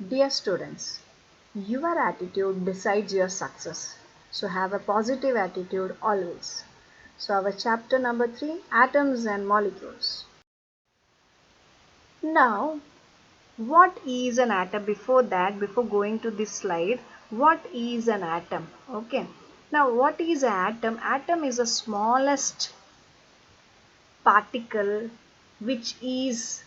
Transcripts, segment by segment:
Dear students, your attitude decides your success. So have a positive attitude always. So our chapter number 3, atoms and molecules. Now, what is an atom? Before that, before going to this slide, what is an atom? Okay. Now, what is an atom? Atom is the smallest particle which is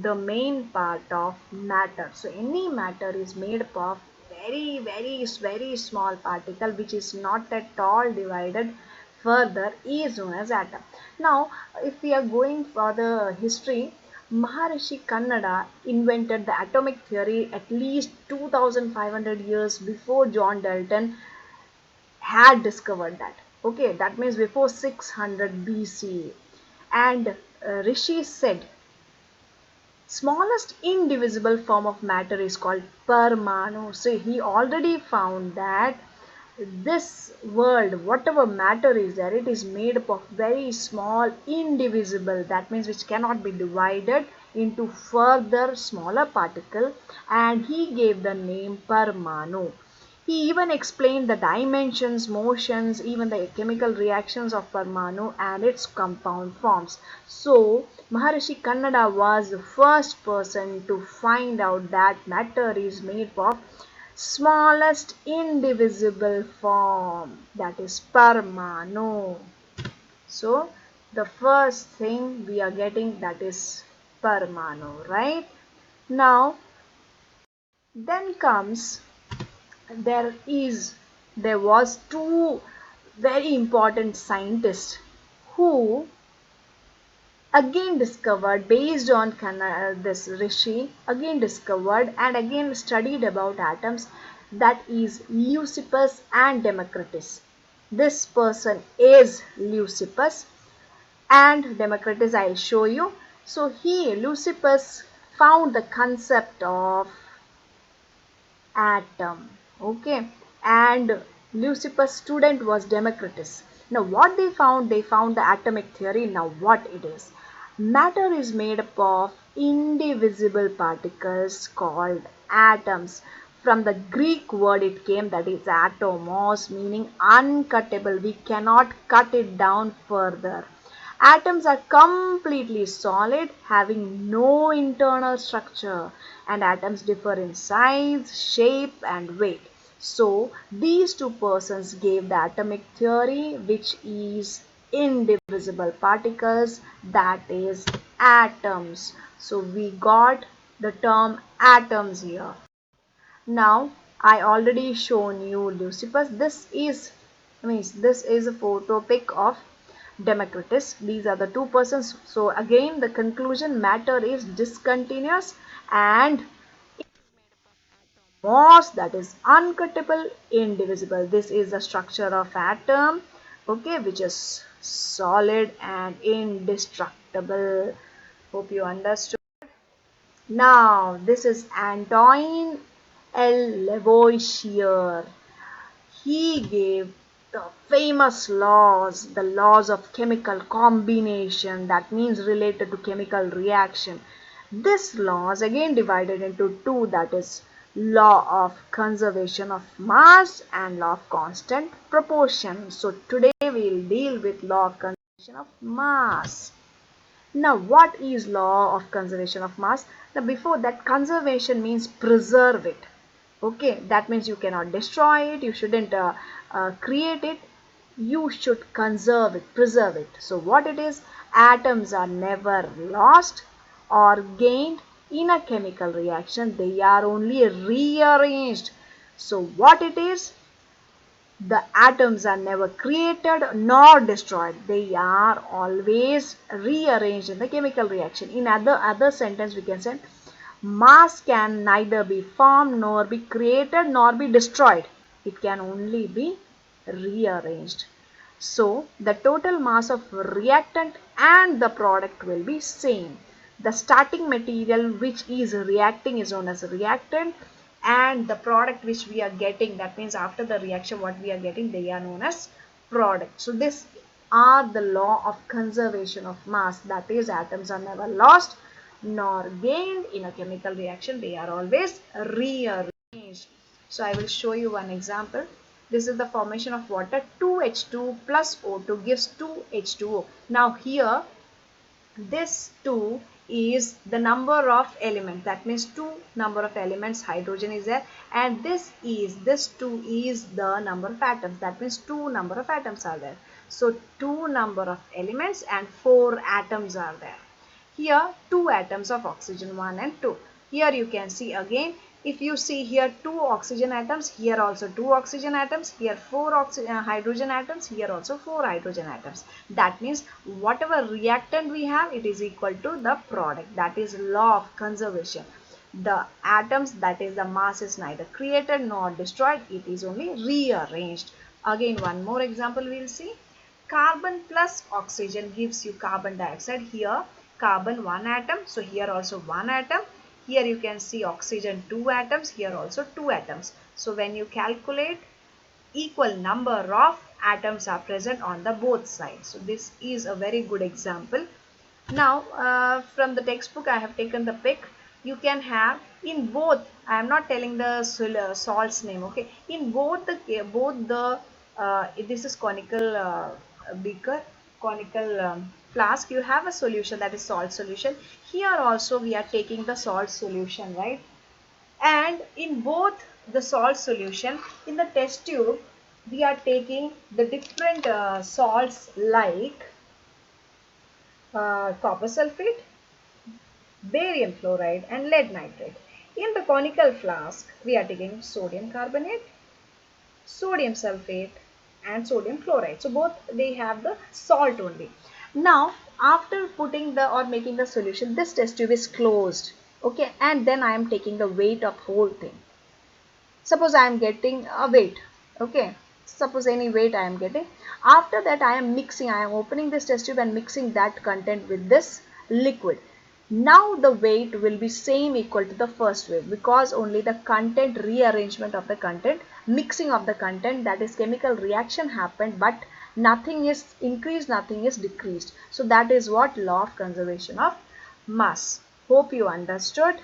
the main part of matter. So any matter is made up of very small particle which is not at all divided further is known as atom. Now if we are going for the history, Maharishi Kannada invented the atomic theory at least 2500 years before John Dalton had discovered that. Okay, that means before 600 BC. And Rishi said smallest indivisible form of matter is called Parmanu. So he already found that this world, whatever matter is there, it is made up of very small indivisible, that means which cannot be divided into further smaller particle, and he gave the name Parmanu. He even explained the dimensions, motions, even the chemical reactions of Parmanu and its compound forms. So, Maharishi Kannada was the first person to find out that matter is made of smallest indivisible form, that is Parmanu. So, the first thing we are getting, that is Parmanu, right? Now, then comes there was two very important scientists who again discovered, based on this Rishi again discovered and again studied about atoms, that is Leucippus and Democritus. This person is Leucippus and Democritus I'll show you. So he, Leucippus, found the concept of atom. Okay, and Leucippus' student was Democritus. Now what they found the atomic theory. Now what it is? Matter is made up of indivisible particles called atoms. From the Greek word it came, that is atomos, meaning uncuttable. We cannot cut it down further. Atoms are completely solid, having no internal structure, and atoms differ in size, shape, and weight. So, these two persons gave the atomic theory, which is indivisible particles, that is atoms. So, we got the term atoms here. Now, I already shown you Leucippus. This is a photo pic of Democritus. These are the two persons. So again the conclusion, matter is discontinuous and atomos, that is uncuttable, indivisible. This is the structure of atom, okay, which is solid and indestructible. Hope you understood. Now this is Antoine L. Lavoisier. He gave the famous laws, the laws of chemical combination, that means related to chemical reaction. This laws again divided into two, that is law of conservation of mass and law of constant proportion. So today we will deal with law of conservation of mass. Now what is law of conservation of mass? Now before that, conservation means preserve it. Okay, that means you cannot destroy it, you shouldn't create it, you should conserve it, preserve it. So what it is? Atoms are never lost or gained in a chemical reaction, they are only rearranged. So what it is? The atoms are never created nor destroyed, they are always rearranged in the chemical reaction. In other sentence we can say, mass can neither be formed nor be created nor be destroyed. It can only be rearranged. So the total mass of reactant and the product will be same. The starting material which is reacting is known as reactant, and the product which we are getting, that means after the reaction what we are getting, they are known as product. So this are the law of conservation of mass, that is atoms are never lost nor gained in a chemical reaction. They are always rearranged. So I will show you one example. This is the formation of water. 2H2 plus O2 gives 2H2O. Now here this 2 is the number of elements, that means 2 number of elements, hydrogen is there, and this 2 is the number of atoms, that means 2 number of atoms are there. So 2 number of elements and 4 atoms are there. Here 2 atoms of oxygen, 1 and 2. Here you can see again, if you see here 2 oxygen atoms, here also 2 oxygen atoms, here 4 hydrogen atoms, here also 4 hydrogen atoms. That means whatever reactant we have, it is equal to the product. That is law of conservation. The atoms, that is the mass, is neither created nor destroyed, it is only rearranged. Again one more example we will see. Carbon plus oxygen gives you carbon dioxide. Here carbon 1 atom, so here also 1 atom. Here you can see oxygen 2 atoms, here also 2 atoms. So when you calculate, equal number of atoms are present on the both sides. So this is a very good example. Now from the textbook I have taken the pic. You can have in both, I am not telling the salt's name, okay, in both the this is conical beaker, conical flask, you have a solution, that is salt solution. Here also we are taking the salt solution, right? And in both the salt solution, in the test tube we are taking the different salts like copper sulfate, barium chloride and lead nitrate. In the conical flask, we are taking sodium carbonate, sodium sulfate and sodium chloride. So both they have the salt only. Now after putting the or making the solution, this test tube is closed. Okay, and then I am taking the weight of whole thing. Suppose I am getting a weight. Okay, suppose any weight I am getting. After that I am mixing, I am opening this test tube and mixing that content with this liquid. Now the weight will be same equal to the first weight, because only the content rearrangement of the content, mixing of the content, that is chemical reaction happened, but nothing is increased, nothing is decreased. So that is what law of conservation of mass. Hope you understood.